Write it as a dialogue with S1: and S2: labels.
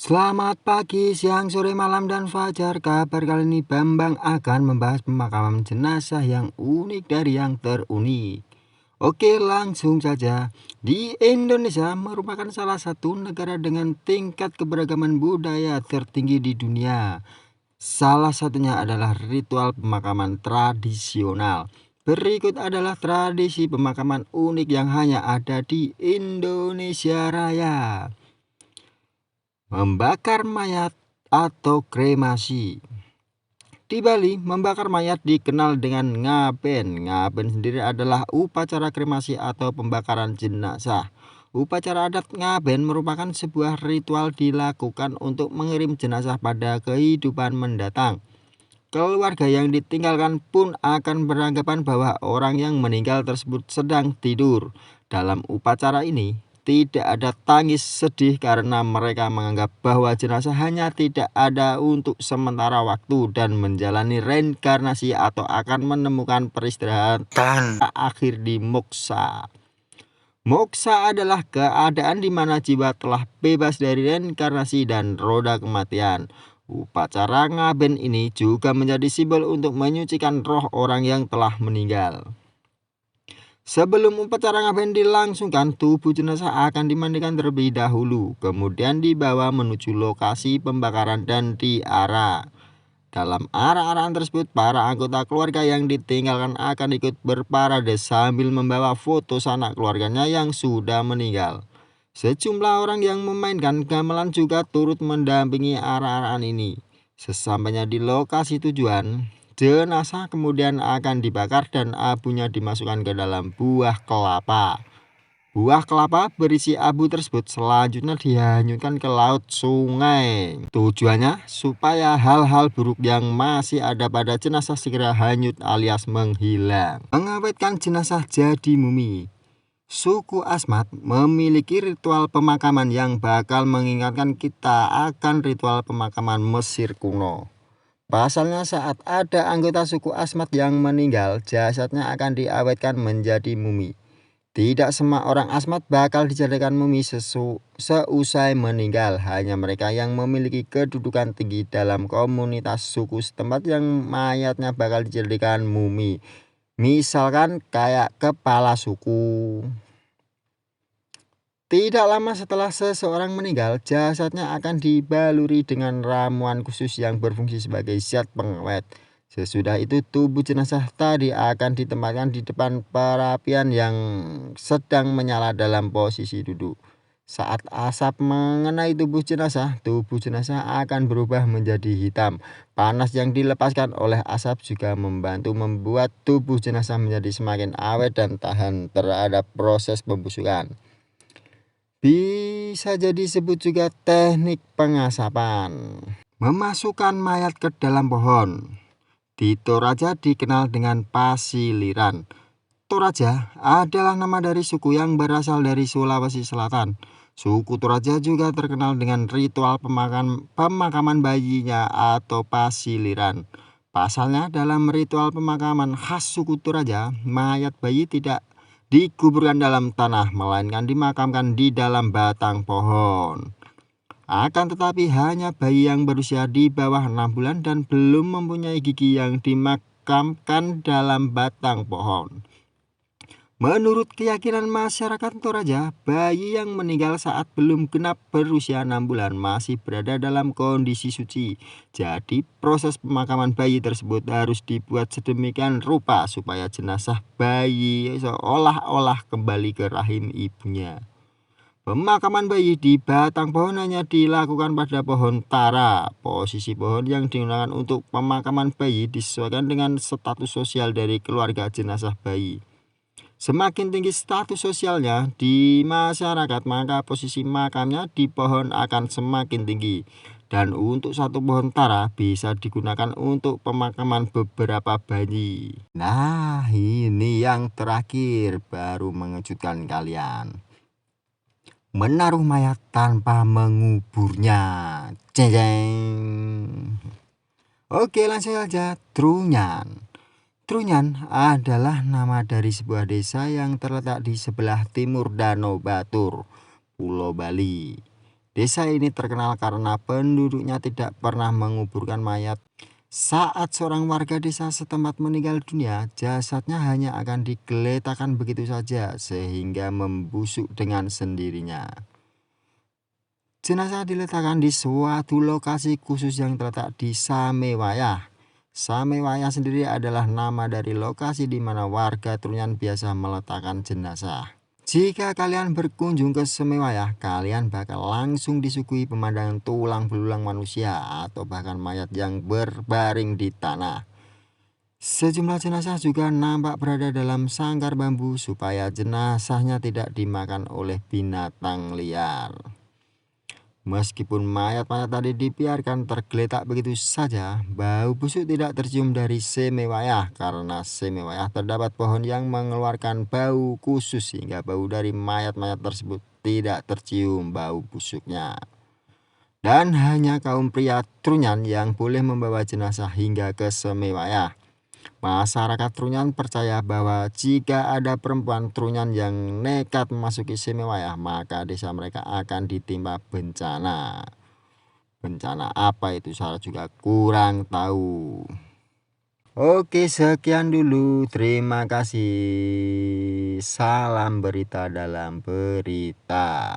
S1: Selamat pagi, siang, sore, malam, dan fajar. Kabar kali ini Bambang akan membahas pemakaman jenazah yang unik dari yang terunik. Oke, langsung saja. Di Indonesia merupakan salah satu negara dengan tingkat keberagaman budaya tertinggi di dunia. Salah satunya adalah ritual pemakaman tradisional. Berikut adalah tradisi pemakaman unik yang hanya ada di Indonesia Raya. Membakar mayat atau kremasi. Di Bali, membakar mayat dikenal dengan ngaben. Ngaben sendiri adalah upacara kremasi atau pembakaran jenazah. Upacara adat ngaben merupakan sebuah ritual dilakukan untuk mengirim jenazah pada kehidupan mendatang. Keluarga yang ditinggalkan pun akan beranggapan bahwa orang yang meninggal tersebut sedang tidur. Dalam upacara ini, tidak ada tangis sedih karena mereka menganggap bahwa jenazah hanya tidak ada untuk sementara waktu dan menjalani reinkarnasi atau akan menemukan peristirahatan akhir di moksa. Moksa adalah keadaan di mana jiwa telah bebas dari reinkarnasi dan roda kematian. Upacara ngaben ini juga menjadi simbol untuk menyucikan roh orang yang telah meninggal. Sebelum upacara ngaben dilangsungkan, tubuh jenazah akan dimandikan terlebih dahulu, kemudian dibawa menuju lokasi pembakaran dan diarak. Dalam arak-arakan tersebut, para anggota keluarga yang ditinggalkan akan ikut berparade sambil membawa foto sanak keluarganya yang sudah meninggal. Sejumlah orang yang memainkan gamelan juga turut mendampingi arak-arakan ini. Sesampainya di lokasi tujuan, jenazah kemudian akan dibakar dan abunya dimasukkan ke dalam buah kelapa. Buah kelapa berisi abu tersebut selanjutnya dihanyutkan ke laut sungai. Tujuannya supaya hal-hal buruk yang masih ada pada jenazah segera hanyut alias menghilang. Mengawetkan jenazah jadi mumi. Suku Asmat memiliki ritual pemakaman yang bakal mengingatkan kita akan ritual pemakaman Mesir kuno. Pasalnya saat ada anggota suku Asmat yang meninggal, jasadnya akan diawetkan menjadi mumi. Tidak semua orang Asmat bakal dijadikan mumi seusai meninggal. Hanya mereka yang memiliki kedudukan tinggi dalam komunitas suku setempat yang mayatnya bakal dijadikan mumi. Misalkan kayak kepala suku. Tidak lama setelah seseorang meninggal, jasadnya akan dibaluri dengan ramuan khusus yang berfungsi sebagai zat pengawet. Sesudah itu tubuh jenazah tadi akan ditempatkan di depan perapian yang sedang menyala dalam posisi duduk. Saat asap mengenai tubuh jenazah akan berubah menjadi hitam. Panas yang dilepaskan oleh asap juga membantu membuat tubuh jenazah menjadi semakin awet dan tahan terhadap proses pembusukan. Bisa jadi disebut juga teknik pengasapan. Memasukkan mayat ke dalam pohon. Di Toraja dikenal dengan pasiliran. Toraja adalah nama dari suku yang berasal dari Sulawesi Selatan. Suku Toraja juga terkenal dengan ritual pemakaman bayinya atau pasiliran. Pasalnya dalam ritual pemakaman khas suku Toraja, mayat bayi tidak dikuburkan dalam tanah, melainkan dimakamkan di dalam batang pohon. Akan tetapi hanya bayi yang berusia di bawah 6 bulan dan belum mempunyai gigi yang dimakamkan dalam batang pohon. Menurut keyakinan masyarakat Toraja, bayi yang meninggal saat belum genap berusia 6 bulan masih berada dalam kondisi suci. Jadi proses pemakaman bayi tersebut harus dibuat sedemikian rupa supaya jenazah bayi seolah-olah kembali ke rahim ibunya. Pemakaman bayi di batang pohon hanya dilakukan pada pohon tara. Posisi pohon yang digunakan untuk pemakaman bayi disesuaikan dengan status sosial dari keluarga jenazah bayi. Semakin tinggi status sosialnya di masyarakat, maka posisi makamnya di pohon akan semakin tinggi. Dan untuk satu pohon tara bisa digunakan untuk pemakaman beberapa bayi. Nah, ini yang terakhir baru mengejutkan kalian. Menaruh mayat tanpa menguburnya. Ceng. Oke, langsung saja. Trunyan. Trunyan adalah nama dari sebuah desa yang terletak di sebelah timur Danau Batur, Pulau Bali. Desa ini terkenal karena penduduknya tidak pernah menguburkan mayat. Saat seorang warga desa setempat meninggal dunia, jasadnya hanya akan digeletakkan begitu saja sehingga membusuk dengan sendirinya. Jenazah diletakkan di suatu lokasi khusus yang terletak di Samewayah. Samewayah sendiri adalah nama dari lokasi di mana warga Trunyan biasa meletakkan jenazah. Jika kalian berkunjung ke Samewayah, kalian bakal langsung disuguhi pemandangan tulang belulang manusia atau bahkan mayat yang berbaring di tanah. Sejumlah jenazah juga nampak berada dalam sangkar bambu supaya jenazahnya tidak dimakan oleh binatang liar. Meskipun mayat-mayat tadi dibiarkan tergeletak begitu saja, bau busuk tidak tercium dari Samewayah karena Samewayah terdapat pohon yang mengeluarkan bau khusus sehingga bau dari mayat-mayat tersebut tidak tercium bau busuknya. Dan hanya kaum pria Trunyan yang boleh membawa jenazah hingga ke Samewayah. Masyarakat Trunyan percaya bahwa jika ada perempuan Trunyan yang nekat memasuki Samewayah, maka desa mereka akan ditimpa bencana. Bencana apa itu saya juga kurang tahu. Oke, sekian dulu. Terima kasih. Salam berita dalam berita.